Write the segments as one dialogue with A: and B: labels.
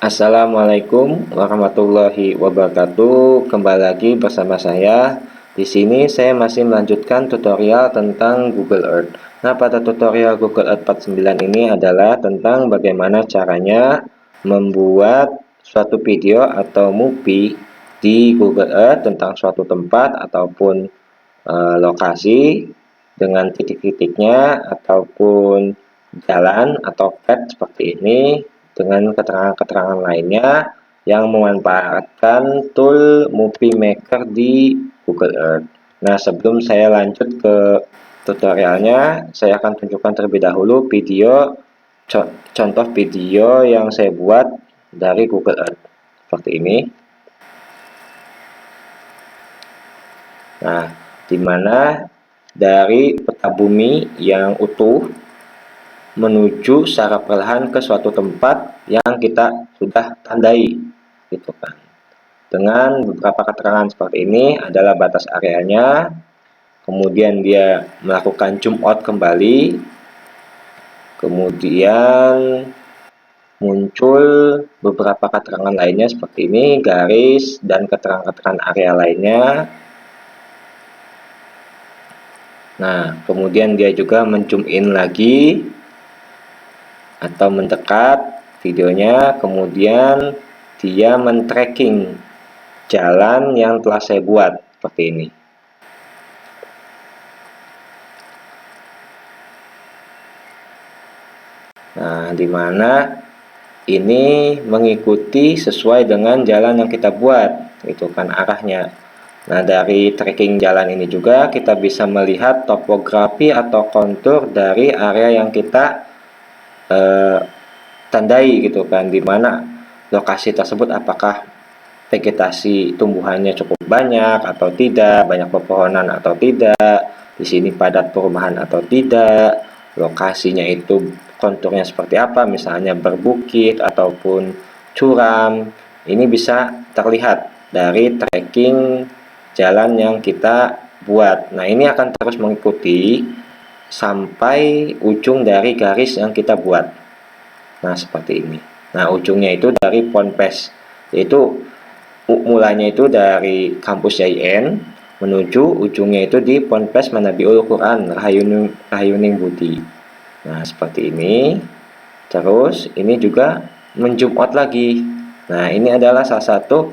A: Assalamualaikum warahmatullahi wabarakatuh. Kembali lagi bersama saya. Di sini saya masih melanjutkan tutorial tentang Google Earth. Nah, pada tutorial Google Earth 49 ini adalah tentang bagaimana caranya membuat suatu video atau movie di Google Earth tentang suatu tempat ataupun lokasi dengan titik-titiknya ataupun jalan atau pet seperti ini dengan keterangan-keterangan lainnya yang memanfaatkan tool Movie Maker di Google Earth. Nah, sebelum saya lanjut ke tutorialnya, saya akan tunjukkan terlebih dahulu contoh video yang saya buat dari Google Earth seperti ini. Nah, di mana dari peta bumi yang utuh menuju secara perlahan ke suatu tempat yang kita sudah tandai, gitu kan. Dengan beberapa keterangan seperti ini adalah batas areanya, kemudian dia melakukan zoom out kembali, kemudian muncul beberapa keterangan lainnya seperti ini, garis dan keterangan-keterangan area lainnya. Nah, kemudian dia juga men-zoom in lagi atau mendekat videonya, kemudian dia men-tracking jalan yang telah saya buat seperti ini. Nah, di mana ini mengikuti sesuai dengan jalan yang kita buat, itu kan arahnya. Nah, dari tracking jalan ini juga kita bisa melihat topografi atau kontur dari area yang kita tandai, gitu kan, di mana lokasi tersebut apakah vegetasi tumbuhannya cukup banyak atau tidak, banyak pepohonan atau tidak, di sini padat perumahan atau tidak, lokasinya itu konturnya seperti apa, misalnya berbukit ataupun curam. Ini bisa terlihat dari tracking jalan yang kita buat. Nah, ini akan terus mengikuti sampai ujung dari garis yang kita buat. Nah, seperti ini. Nah, ujungnya itu dari Ponpes, yaitu mulanya itu dari kampus JIN menuju ujungnya itu di Ponpes Manabiul Quran Rahayuning Budi. Nah, seperti ini. Terus ini juga men-zoom out lagi. Nah, ini adalah salah satu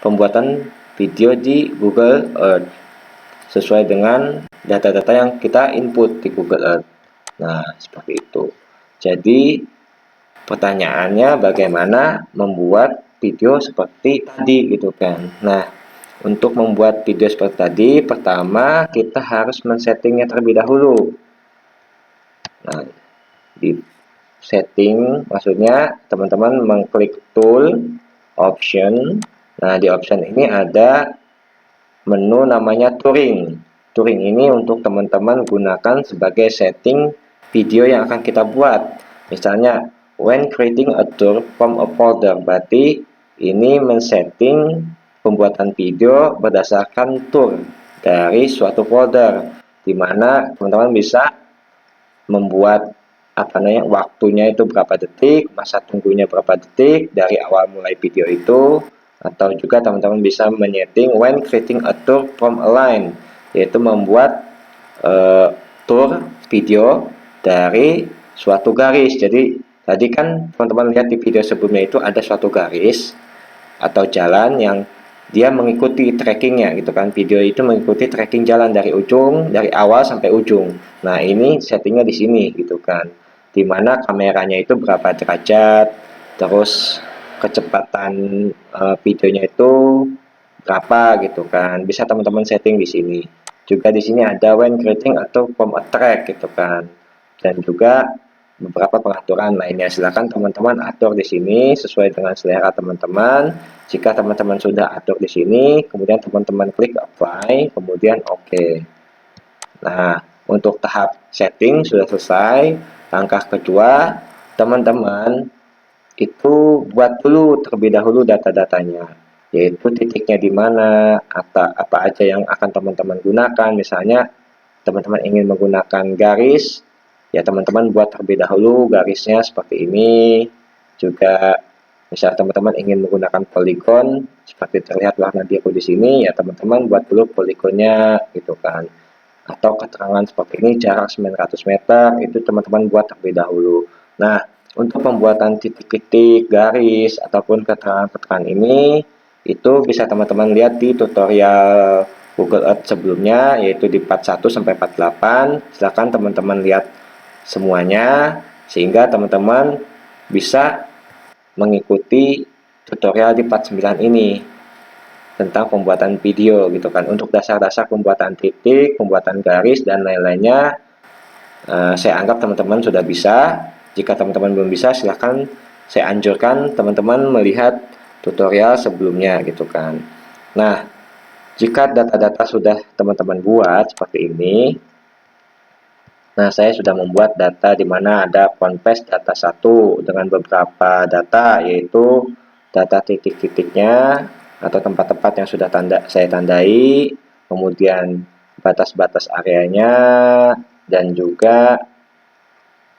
A: pembuatan video di Google Earth sesuai dengan data-data yang kita input di Google Earth. Nah, seperti itu. Jadi pertanyaannya bagaimana membuat video seperti tadi, gitu kan. Nah, untuk membuat video seperti tadi, pertama kita harus men-settingnya terlebih dahulu. Nah, di setting maksudnya teman-teman mengklik tool, option. Nah, di option ini ada menu namanya touring. Touring ini untuk teman-teman gunakan sebagai setting video yang akan kita buat. Misalnya, when creating a tour from a folder, berarti ini men-setting pembuatan video berdasarkan tour dari suatu folder, di mana teman-teman bisa membuat waktunya itu berapa detik, masa tunggunya berapa detik dari awal mulai video itu, atau juga teman-teman bisa menyeting when creating a tour from a line, yaitu membuat tour video dari suatu garis. Jadi tadi kan teman-teman lihat di video sebelumnya itu ada suatu garis atau jalan yang dia mengikuti trackingnya, gitu kan. Video itu mengikuti tracking jalan dari awal sampai ujung. Nah, ini settingnya di sini, gitu kan, dimana kameranya itu berapa derajat, terus kecepatan videonya itu berapa, gitu kan, bisa teman-teman setting di sini. Juga di sini ada when creating atau from a track, gitu kan, dan juga beberapa pengaturan lainnya. Silakan teman-teman atur di sini sesuai dengan selera teman-teman. Jika teman-teman sudah atur di sini, kemudian teman-teman klik apply, kemudian oke. Nah, untuk tahap setting sudah selesai. Langkah kedua, teman-teman itu buat dulu terlebih dahulu data-datanya, yaitu titiknya di mana, apa aja yang akan teman-teman gunakan. Misalnya teman-teman ingin menggunakan garis, ya teman-teman buat terlebih dahulu garisnya seperti ini. Juga Misal teman-teman ingin menggunakan poligon seperti terlihat warna biru di sini, ya teman-teman buat dulu poligonnya gitu kan. Atau keterangan seperti ini, jarak 900 meter, itu teman-teman buat terlebih dahulu. Nah, untuk pembuatan titik-titik, garis, ataupun keterangan-keterangan ini, itu bisa teman-teman lihat di tutorial Google Earth sebelumnya, yaitu di part 1 sampai part 8. Silahkan teman-teman lihat semuanya, sehingga teman-teman bisa mengikuti tutorial di part 9 ini tentang pembuatan video gitu kan. Untuk dasar-dasar pembuatan titik, pembuatan garis dan lain-lainnya, saya anggap teman-teman sudah bisa. Jika teman-teman belum bisa, silahkan saya anjurkan teman-teman melihat tutorial sebelumnya gitu kan. Nah, jika data-data sudah teman-teman buat seperti ini, nah, saya sudah membuat data di mana ada Ponpes data 1 dengan beberapa data, yaitu data titik-titiknya atau tempat-tempat yang sudah saya tandai, kemudian batas-batas areanya, dan juga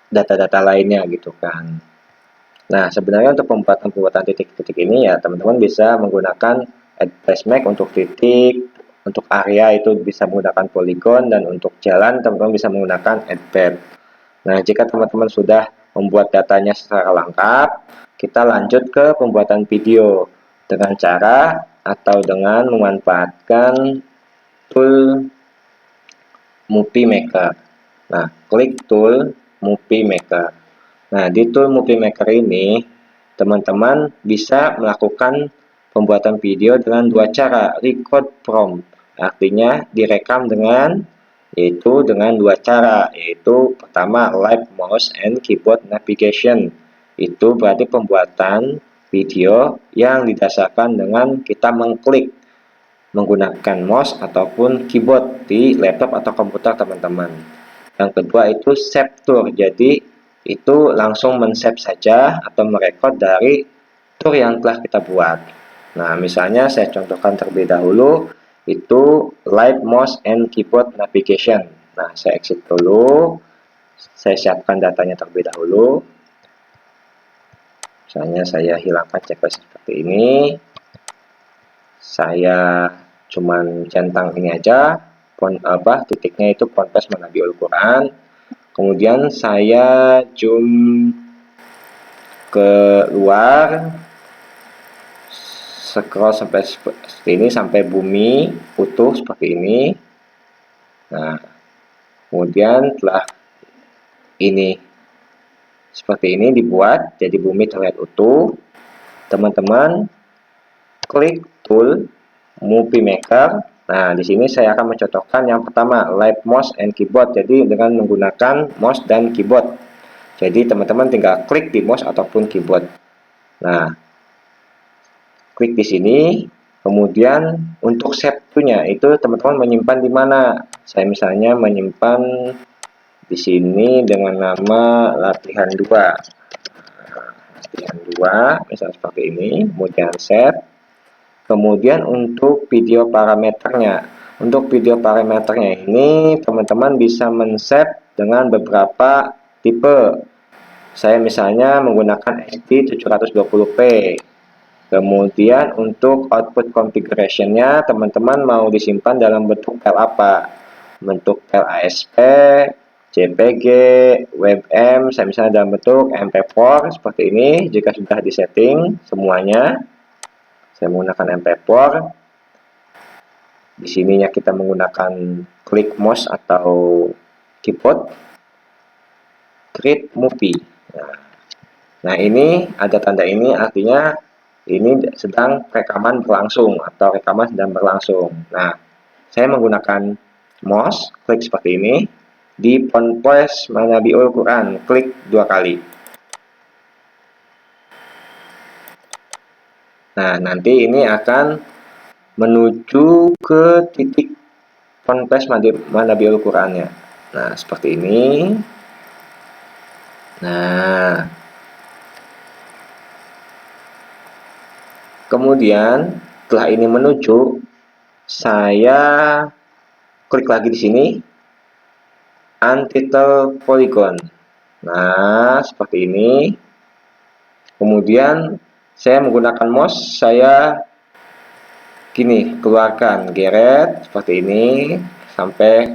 A: data-data lainnya gitu kan. Nah, sebenarnya untuk pembuatan titik-titik ini ya teman-teman bisa menggunakan add placement untuk titik, untuk area itu bisa menggunakan polygon, dan untuk jalan teman-teman bisa menggunakan add path. Nah, jika teman-teman sudah membuat datanya secara lengkap, kita lanjut ke pembuatan video dengan cara atau dengan memanfaatkan tool Movie Maker. Nah, klik tool Movie Maker. Nah, di tool Movie Maker ini, teman-teman bisa melakukan pembuatan video dengan dua cara, record from, artinya direkam yaitu dengan dua cara, yaitu pertama live mouse and keyboard navigation. Itu berarti pembuatan video yang didasarkan dengan kita mengklik menggunakan mouse ataupun keyboard di laptop atau komputer teman-teman. Yang kedua itu save tour, jadi itu langsung men-save saja atau merekod dari tour yang telah kita buat. Nah, misalnya saya contohkan terlebih dahulu, itu live mouse and keyboard navigation. Nah, saya exit dulu, saya siapkan datanya terlebih dahulu. Misalnya saya hilangkan checklist seperti ini, saya cuman centang ini aja, titiknya itu Ponpes Manabiul Quran. Kemudian saya zoom ke luar, scroll sampai seperti ini, sampai bumi utuh seperti ini. Nah, kemudian setelah ini seperti ini dibuat, jadi bumi terlihat utuh, teman-teman klik tool Movie Maker. Nah, di sini saya akan mencontohkan yang pertama, live mouse and keyboard. Jadi dengan menggunakan mouse dan keyboard. Jadi teman-teman tinggal klik di mouse ataupun keyboard. Nah, klik di sini. Kemudian untuk save to-nya itu teman-teman menyimpan di mana? Saya misalnya menyimpan di sini dengan nama latihan 2. Latihan 2, misal seperti ini. Kemudian save. Kemudian untuk video parameternya, ini teman-teman bisa men-save dengan beberapa tipe. Saya misalnya menggunakan SD 720p. Kemudian untuk output configuration-nya teman-teman mau disimpan dalam bentuk file apa? Bentuk file ASP, JPG, WebM, saya misalnya dalam bentuk MP4 seperti ini. Jika sudah disetting semuanya, saya menggunakan MP4. Di sininya kita menggunakan klik mouse atau keyboard, create movie. Nah, ini ada tanda ini, artinya ini sedang rekaman berlangsung atau rekaman sedang berlangsung. Nah, saya menggunakan mouse, klik seperti ini, di Ponpes Manabiul Quran, klik 2 kali. Nah, nanti ini akan menuju ke titik Ponpes Manabiul Qurannya. Nah, seperti ini. Nah, kemudian setelah ini menuju, saya klik lagi di sini, untitled polygon. Nah, seperti ini. Kemudian Saya menggunakan mouse, saya gini, keluarkan, geret seperti ini sampai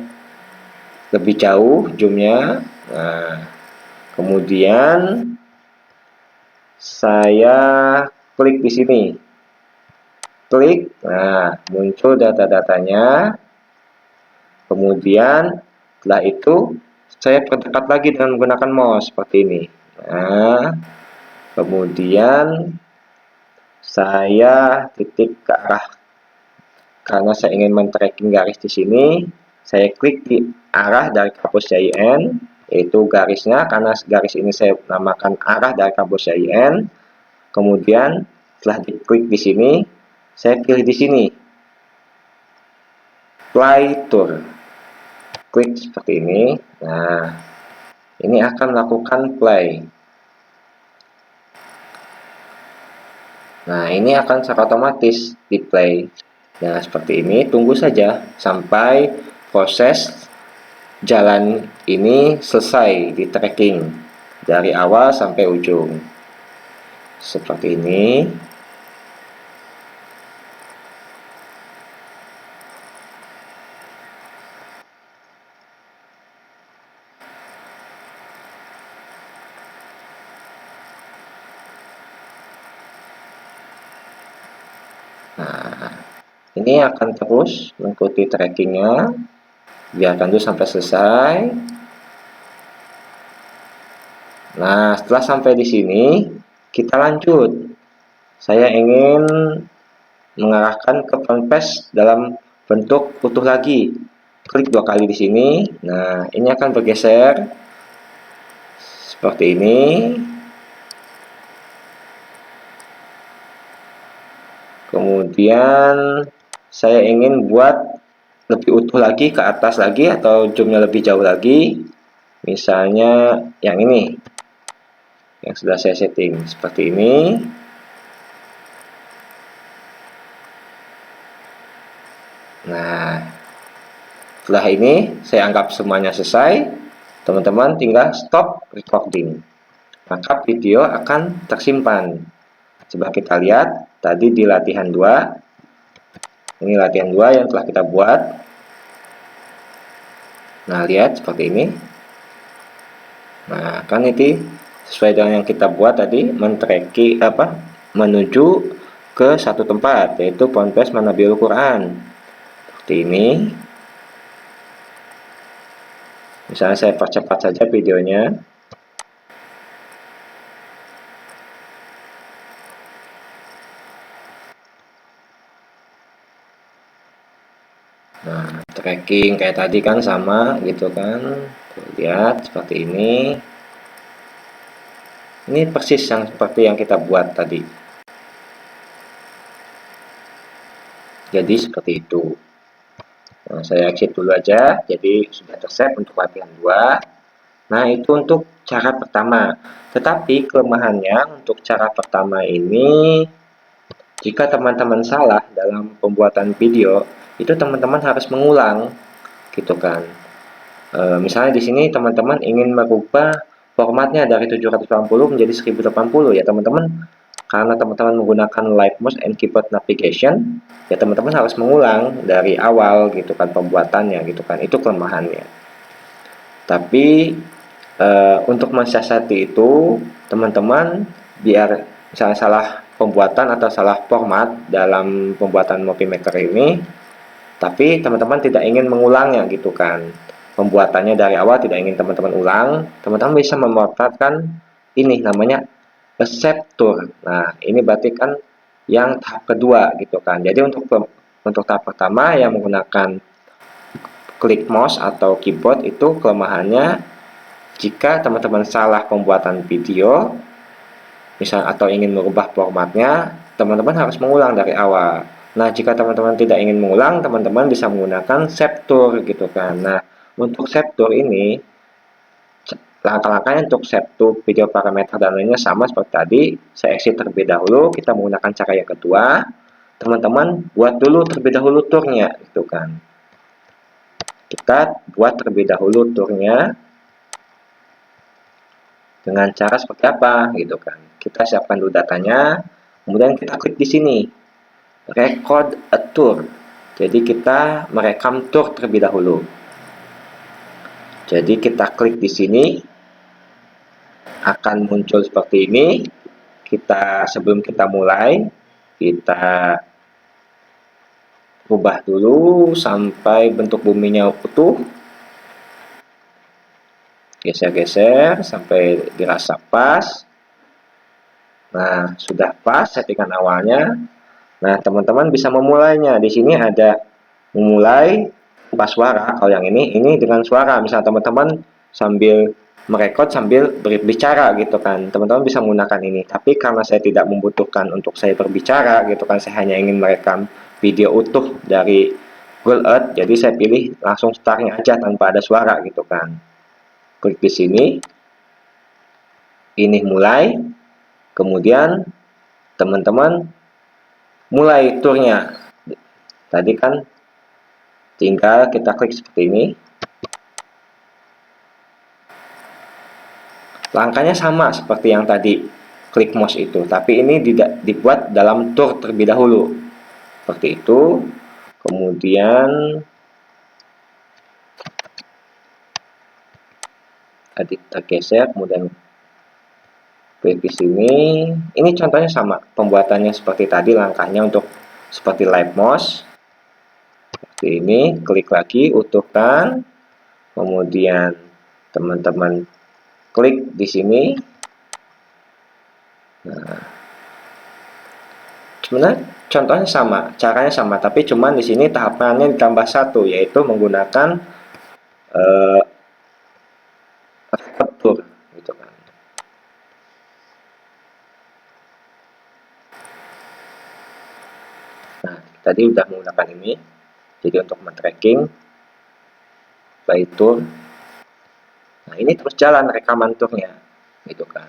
A: lebih jauh zoomnya. Nah, kemudian saya klik di sini, klik, nah muncul data-datanya. Kemudian setelah itu saya perdekat lagi dengan menggunakan mouse seperti ini. Nah, kemudian saya titik ke arah, karena saya ingin men-tracking garis di sini. Saya klik di arah dari kampus CIN, yaitu garisnya, karena garis ini saya namakan arah dari kampus CIN. Kemudian setelah diklik di sini, saya pilih di sini Fly Tour. Klik seperti ini. Nah, ini akan melakukan play. Nah, ini akan secara otomatis di play. Nah, seperti ini. Tunggu saja sampai proses jalan ini selesai di tracking dari awal sampai ujung. Seperti ini. Nah, ini akan terus mengikuti trackingnya, biarkan dulu sampai selesai. Nah, setelah sampai di sini, kita lanjut. Saya ingin mengarahkan ke front page dalam bentuk utuh lagi. Klik 2 kali di sini. Nah, ini akan bergeser seperti ini. Kemudian saya ingin buat lebih utuh lagi, ke atas lagi, atau zoomnya lebih jauh lagi. Misalnya yang ini, yang sudah saya setting seperti ini. Nah, setelah ini saya anggap semuanya selesai. Teman-teman tinggal stop recording, maka video akan tersimpan. Coba kita lihat tadi di latihan 2. Ini latihan 2 yang telah kita buat. Nah, lihat seperti ini. Nah, kan itu sesuai dengan yang kita buat tadi, menuju ke satu tempat, yaitu Ponpes Manabiul Quran. Seperti ini. Misalnya saya percepat saja videonya. Nah, tracking kayak tadi kan sama gitu kan. Lihat seperti ini. Ini persis yang seperti yang kita buat tadi. Jadi seperti itu. Nah, saya exit dulu aja. Jadi sudah tersave untuk latihan 2. Nah, itu untuk cara pertama. Tetapi kelemahannya untuk cara pertama ini, jika teman-teman salah dalam pembuatan video, itu teman-teman harus mengulang, gitu kan. Misalnya di sini teman-teman ingin merubah formatnya dari 780 menjadi 1080 ya teman-teman. Karena teman-teman menggunakan live mouse and keyboard navigation, ya teman-teman harus mengulang dari awal gitu kan pembuatannya gitu kan. Itu kelemahannya. Tapi untuk mensiasati itu, teman-teman biar misalnya salah pembuatan atau salah format dalam pembuatan Movie Maker ini, tapi teman-teman tidak ingin mengulangnya gitu kan, pembuatannya dari awal tidak ingin teman-teman ulang, teman-teman bisa memanfaatkan ini namanya Accept Tour. Nah, ini berarti kan yang tahap kedua gitu kan. Jadi untuk tahap pertama yang menggunakan klik mouse atau keyboard itu kelemahannya, jika teman-teman salah pembuatan video, misal atau ingin merubah formatnya, teman-teman harus mengulang dari awal. Nah, jika teman-teman tidak ingin mengulang, teman-teman bisa menggunakan Save Tour gitu kan. Nah, untuk Save Tour ini, langkah-langkahnya untuk Save Tour video parameter dan lainnya sama seperti tadi. Saya exit terlebih dahulu, kita menggunakan cara yang kedua. Teman-teman buat dulu terlebih dahulu tournya gitu kan. Kita buat terlebih dahulu tournya dengan cara seperti apa gitu kan. Kita siapkan dulu datanya. Kemudian kita klik di sini, record a tour. Jadi kita merekam tour terlebih dahulu. Jadi kita klik di sini, akan muncul seperti ini. Sebelum kita mulai, kita ubah dulu sampai bentuk buminya utuh. Geser-geser sampai dirasa pas. Nah, sudah pas settingan awalnya. Nah, teman-teman bisa memulainya. Di sini ada memulai tanpa suara. Kalau yang ini dengan suara. Misal teman-teman sambil merekod sambil berbicara gitu kan. Teman-teman bisa menggunakan ini. Tapi karena saya tidak membutuhkan untuk saya berbicara gitu kan, saya hanya ingin merekam video utuh dari Google Earth. Jadi saya pilih langsung startnya aja tanpa ada suara gitu kan. Klik di sini. Ini mulai. Kemudian teman-teman mulai turnya. Tadi kan tinggal kita klik seperti ini. Langkahnya sama seperti yang tadi klik mouse itu, tapi ini tidak dibuat dalam tour terlebih dahulu. Seperti itu. Kemudian kita geser, kemudian klik di sini. Ini contohnya sama, pembuatannya seperti tadi, langkahnya untuk seperti live mouse. Seperti ini, klik lagi, utuhkan. Kemudian teman-teman klik di sini. Nah, sebenarnya contohnya sama, caranya sama, tapi cuman di sini tahapannya ditambah satu, yaitu menggunakan record tour gitu kan. Nah, tadi udah menggunakan ini, jadi untuk men-tracking by tour. Nah, ini terus jalan rekaman tournya gitu kan.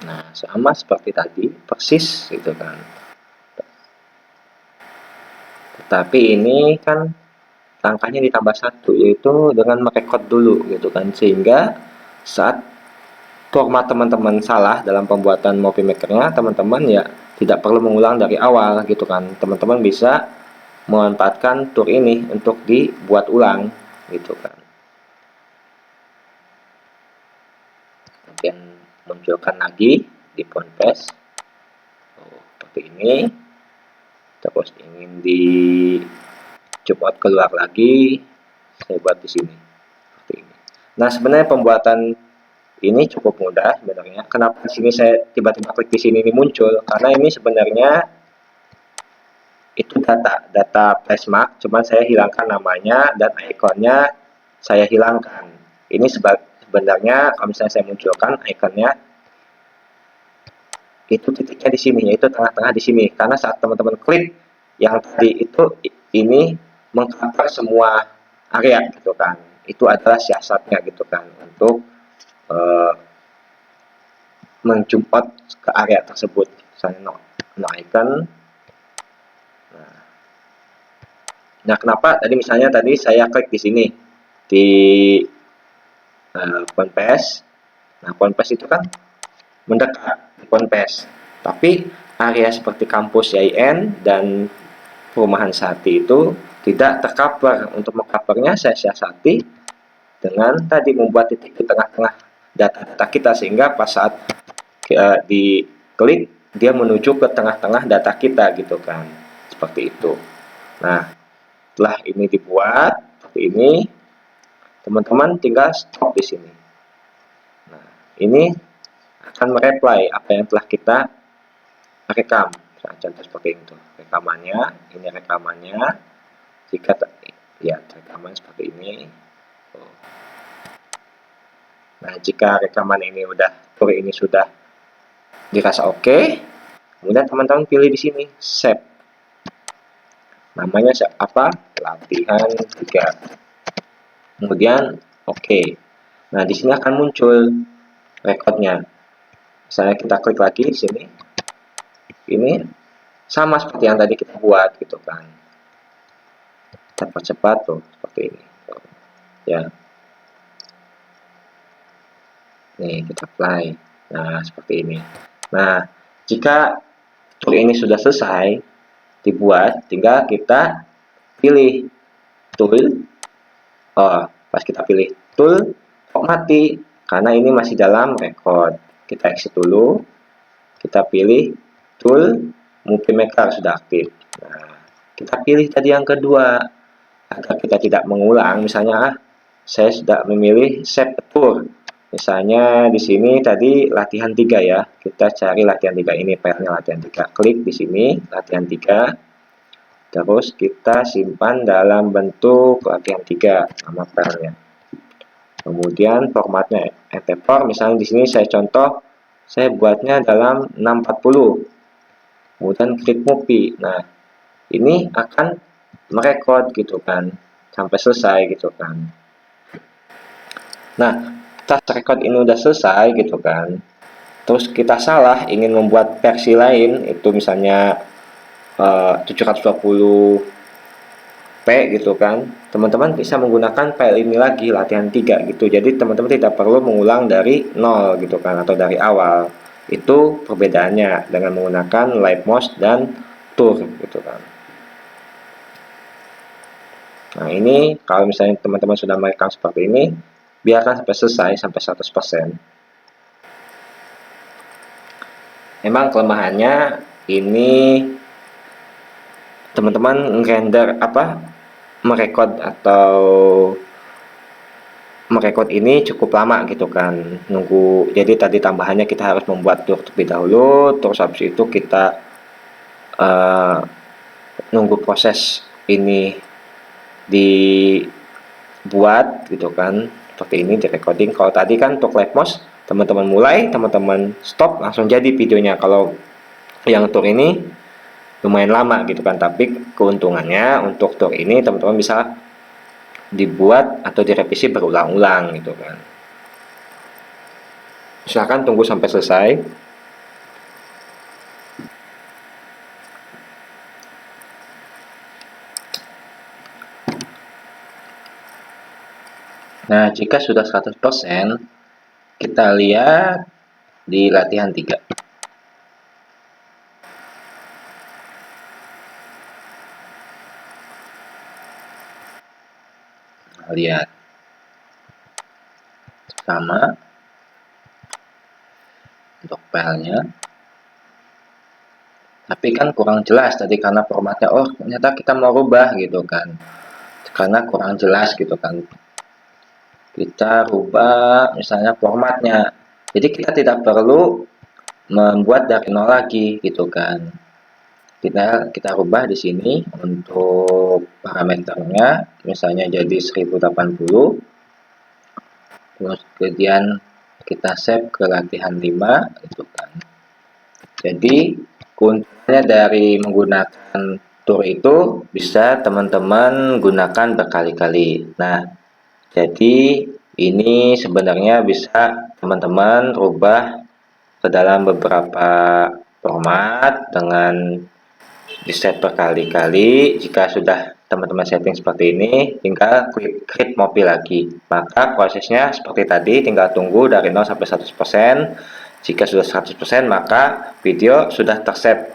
A: Nah, sama seperti tadi, persis gitu kan. Tetapi ini kan langkahnya ditambah satu, yaitu dengan merekod dulu gitu kan, sehingga saat format teman-teman salah dalam pembuatan Movie Maker-nya, teman-teman ya tidak perlu mengulang dari awal gitu kan. Teman-teman bisa memanfaatkan tour ini untuk dibuat ulang gitu kan. Kemudian munculkan lagi di font paste seperti ini. Terus ingin di copot keluar lagi, saya buat di sini seperti ini. Nah, sebenarnya pembuatan ini cukup mudah sebenarnya. Kenapa di sini saya tiba-tiba klik di sini ini muncul? Karena ini sebenarnya itu data placemark, cuman saya hilangkan namanya dan ikonnya saya hilangkan. Ini sebenarnya kalau misalnya saya munculkan ikonnya, itu titiknya di sini, yaitu tengah-tengah di sini. Karena saat teman-teman klik yang tadi itu, ini mengcover semua area gitu kan. Itu adalah siasatnya gitu kan, untuk menjumpat ke area tersebut. Misalnya no icon. Nah, kenapa tadi misalnya tadi saya klik di sini di font paste. Nah, font paste itu kan mendekat di font paste. Tapi area seperti kampus YIN dan perumahan Sati itu tidak tercover. Untuk mengcovernya saya siasati dengan tadi membuat titik di tengah-tengah data-data kita, sehingga pas saat diklik dia menuju ke tengah-tengah data kita gitu kan. Seperti itu. Nah, setelah ini dibuat seperti ini, teman-teman tinggal stop di sini. Nah, ini akan mereply apa yang telah kita rekam. Nah, contoh seperti itu. Rekamannya, ini rekamannya. Jika ya rekaman seperti ini. Nah, jika rekaman ini sudah dirasa oke, kemudian teman-teman pilih di sini save. Namanya apa? Latihan 3. Kemudian oke. Nah, di sini akan muncul rekodnya. Misalnya kita klik lagi di sini. Ini sama seperti yang tadi kita buat gitu kan. kita percepat tuh seperti ini ya. Nih kita play. Nah seperti ini. Nah jika tour ini sudah selesai dibuat, tinggal kita pilih tool. Pas kita pilih tool kok mati karena ini masih dalam record. Kita exit dulu, kita pilih tool, movie maker sudah aktif. Nah kita pilih tadi yang kedua agar kita tidak mengulang. Misalnya saya sudah memilih save tour. Misalnya di sini tadi latihan 3 ya. Kita cari latihan 3 ini, filenya latihan 3. Klik di sini latihan 3. Terus kita simpan dalam bentuk latihan 3 nama filenya. Kemudian formatnya MP4, misalnya di sini saya contoh saya buatnya dalam 640. Kemudian klik movie. Nah, ini akan merekod gitu kan sampai selesai gitu kan. Nah, tas record ini udah selesai gitu kan, terus kita salah ingin membuat versi lain, itu misalnya 720p gitu kan, teman-teman bisa menggunakan file ini lagi latihan 3 gitu. Jadi teman-teman tidak perlu mengulang dari nol gitu kan atau dari awal. Itu perbedaannya dengan menggunakan live mouse dan tour gitu kan. Nah ini kalau misalnya teman-teman sudah merekam seperti ini, biarkan sampai selesai sampai 100%. Memang kelemahannya ini teman-teman render merekod ini cukup lama gitu kan, nunggu. Jadi tadi tambahannya kita harus membuat tour terlebih dahulu, terus habis itu kita nunggu proses ini dibuat gitu kan, seperti ini di recording. Kalau tadi kan untuk live mouse teman-teman mulai, teman-teman stop langsung jadi videonya. Kalau yang tour ini lumayan lama gitu kan, tapi keuntungannya untuk tour ini teman-teman bisa dibuat atau direvisi berulang-ulang gitu kan. Silakan tunggu sampai selesai. Nah, jika sudah 100%, kita lihat di latihan 3. Lihat. Sama. Untuk filenya. Tapi kan kurang jelas tadi karena formatnya, ternyata kita mau rubah gitu kan. Karena kurang jelas gitu kan. Kita rubah misalnya formatnya. Jadi kita tidak perlu membuat dari nol lagi gitu kan. Kita rubah di sini untuk parameternya misalnya jadi 1080. Terus kemudian kita save ke latihan 5 gitu kan. Jadi keuntungannya dari menggunakan tour itu bisa teman-teman gunakan berkali-kali. Nah, jadi ini sebenarnya bisa teman-teman rubah ke dalam beberapa format dengan di set berkali-kali. Jika sudah teman-teman setting seperti ini, tinggal klik create movie lagi. Maka prosesnya seperti tadi, tinggal tunggu dari 0 sampai 100%. Jika sudah 100%, maka video sudah tersave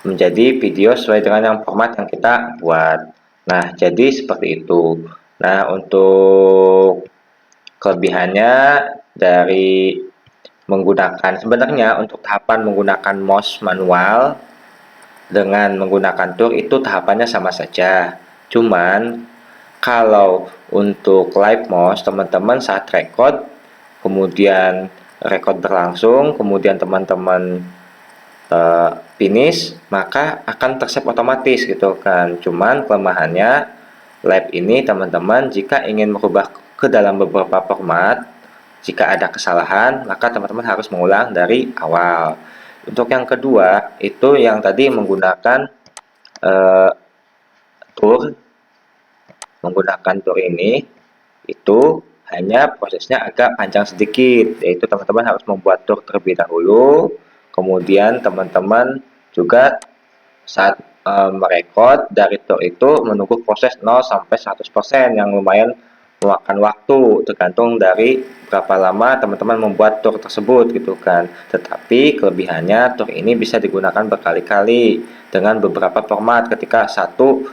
A: menjadi video sesuai dengan yang format yang kita buat. Nah, jadi seperti itu. Nah, untuk kelebihannya dari sebenarnya untuk tahapan menggunakan mouse manual dengan menggunakan tour itu tahapannya sama saja. Cuman kalau untuk live mouse teman-teman saat record, kemudian record berlangsung, kemudian teman-teman finish, maka akan tersave otomatis gitu kan. Cuman kelemahannya live ini teman-teman jika ingin merubah ke dalam beberapa format, jika ada kesalahan maka teman-teman harus mengulang dari awal. Untuk yang kedua itu yang tadi menggunakan menggunakan tour ini itu hanya prosesnya agak panjang sedikit, yaitu teman-teman harus membuat tour terlebih dahulu, kemudian teman-teman juga saat merekod dari tour itu menunggu proses 0 sampai 100% yang lumayan memakan waktu tergantung dari berapa lama teman-teman membuat tour tersebut gitu kan. Tetapi kelebihannya tour ini bisa digunakan berkali-kali dengan beberapa format. Ketika satu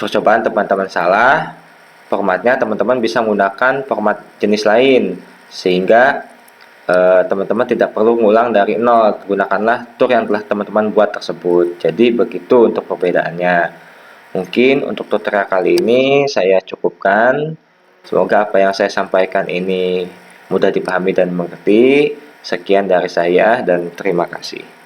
A: percobaan teman-teman salah, formatnya teman-teman bisa menggunakan format jenis lain sehingga teman-teman tidak perlu ngulang dari nol. Gunakanlah tour yang telah teman-teman buat tersebut. Jadi begitu untuk perbedaannya. Mungkin untuk tutorial kali ini saya cukupkan. Semoga apa yang saya sampaikan ini mudah dipahami dan mengerti. Sekian dari saya dan terima kasih.